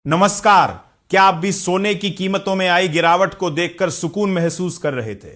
नमस्कार। क्या आप भी सोने की कीमतों में आई गिरावट को देखकर सुकून महसूस कर रहे थे?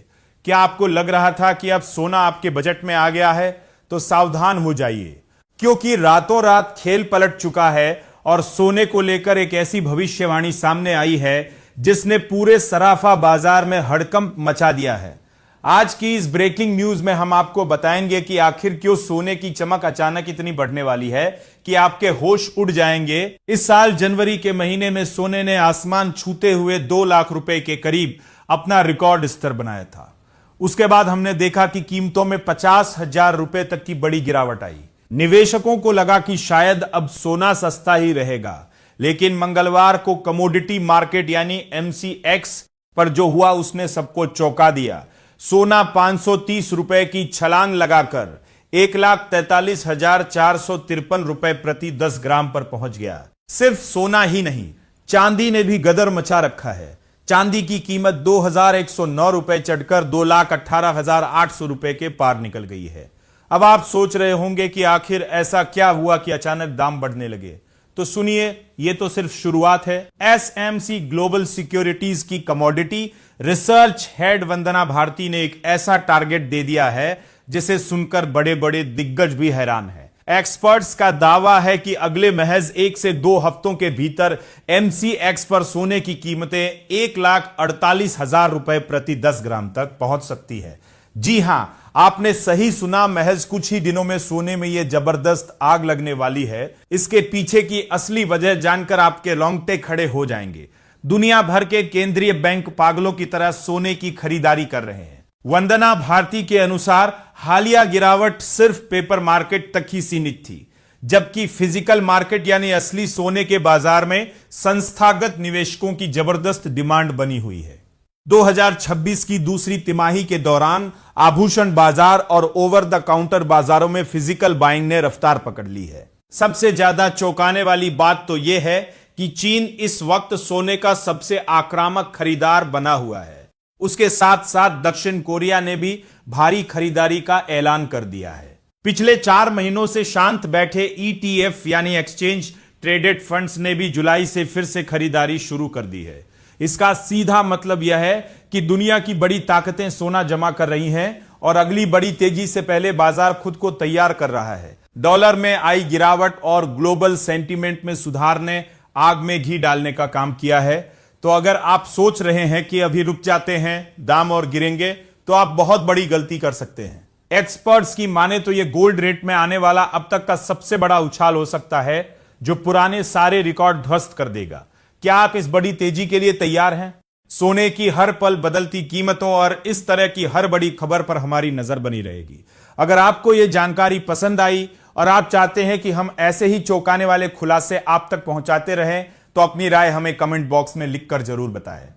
क्या आपको लग रहा था कि अब सोना आपके बजट में आ गया है? तो सावधान हो जाइए, क्योंकि रातों रात खेल पलट चुका है और सोने को लेकर एक ऐसी भविष्यवाणी सामने आई है जिसने पूरे सराफा बाजार में हड़कंप मचा दिया है। आज की इस ब्रेकिंग न्यूज में हम आपको बताएंगे कि आखिर क्यों सोने की चमक अचानक इतनी बढ़ने वाली है कि आपके होश उड़ जाएंगे। इस साल जनवरी के महीने में सोने ने आसमान छूते हुए 2 लाख रुपए के करीब अपना रिकॉर्ड स्तर बनाया था। उसके बाद हमने देखा कि कीमतों में 50,000 रुपए तक की बड़ी गिरावट आई। निवेशकों को लगा कि शायद अब सोना सस्ता ही रहेगा, लेकिन मंगलवार को कमोडिटी मार्केट यानी MCX पर जो हुआ उसने सबको चौंका दिया। सोना 530 रुपए की छलांग लगाकर 1,43,453 रुपए प्रति 10 ग्राम पर पहुंच गया। सिर्फ सोना ही नहीं, चांदी ने भी गदर मचा रखा है। चांदी की कीमत 2,109 रुपए चढ़कर 2,18,800 रुपए के पार निकल गई है। अब आप सोच रहे होंगे कि आखिर ऐसा क्या हुआ कि अचानक दाम बढ़ने लगे। तो सुनिए, यह तो सिर्फ शुरुआत है। SMC ग्लोबल सिक्योरिटीज की कमोडिटी रिसर्च हेड वंदना भारती ने एक ऐसा टारगेट दे दिया है जिसे सुनकर बड़े बड़े दिग्गज भी हैरान हैं। एक्सपर्ट्स का दावा है कि अगले महज 1 से 2 हफ्तों के भीतर MCX पर सोने की कीमतें 1,48,000 रुपए प्रति 10 ग्राम तक पहुंच सकती है। जी हां, आपने सही सुना, महज कुछ ही दिनों में सोने में यह जबरदस्त आग लगने वाली है। इसके पीछे की असली वजह जानकर आपके रोंगटे खड़े हो जाएंगे। दुनिया भर के केंद्रीय बैंक पागलों की तरह सोने की खरीदारी कर रहे हैं। वंदना भारती के अनुसार हालिया गिरावट सिर्फ पेपर मार्केट तक ही सीमित थी, जबकि फिजिकल मार्केट यानी असली सोने के बाजार में संस्थागत निवेशकों की जबरदस्त डिमांड बनी हुई है। 2026 की दूसरी तिमाही के दौरान आभूषण बाजार और ओवर द काउंटर बाजारों में फिजिकल बाइंग ने रफ्तार पकड़ ली है। सबसे ज्यादा चौंकाने वाली बात तो यह है कि चीन इस वक्त सोने का सबसे आक्रामक खरीदार बना हुआ है। उसके साथ साथ दक्षिण कोरिया ने भी भारी खरीदारी का ऐलान कर दिया है। पिछले 4 महीनों से शांत बैठे ETF यानी एक्सचेंज ट्रेडेड फंड्स ने भी जुलाई से फिर से खरीदारी शुरू कर दी है। इसका सीधा मतलब यह है कि दुनिया की बड़ी ताकतें सोना जमा कर रही हैं और अगली बड़ी तेजी से पहले बाजार खुद को तैयार कर रहा है। डॉलर में आई गिरावट और ग्लोबल सेंटीमेंट में सुधार ने आग में घी डालने का काम किया है। तो अगर आप सोच रहे हैं कि अभी रुक जाते हैं, दाम और गिरेंगे, तो आप बहुत बड़ी गलती कर सकते हैं। एक्सपर्ट्स की माने तो यह गोल्ड रेट में आने वाला अब तक का सबसे बड़ा उछाल हो सकता है, जो पुराने सारे रिकॉर्ड ध्वस्त कर देगा। क्या आप इस बड़ी तेजी के लिए तैयार हैं? सोने की हर पल बदलती कीमतों और इस तरह की हर बड़ी खबर पर हमारी नजर बनी रहेगी। अगर आपको यह जानकारी पसंद आई और आप चाहते हैं कि हम ऐसे ही चौंकाने वाले खुलासे आप तक पहुंचाते रहें, तो अपनी राय हमें कमेंट बॉक्स में लिखकर जरूर बताएं।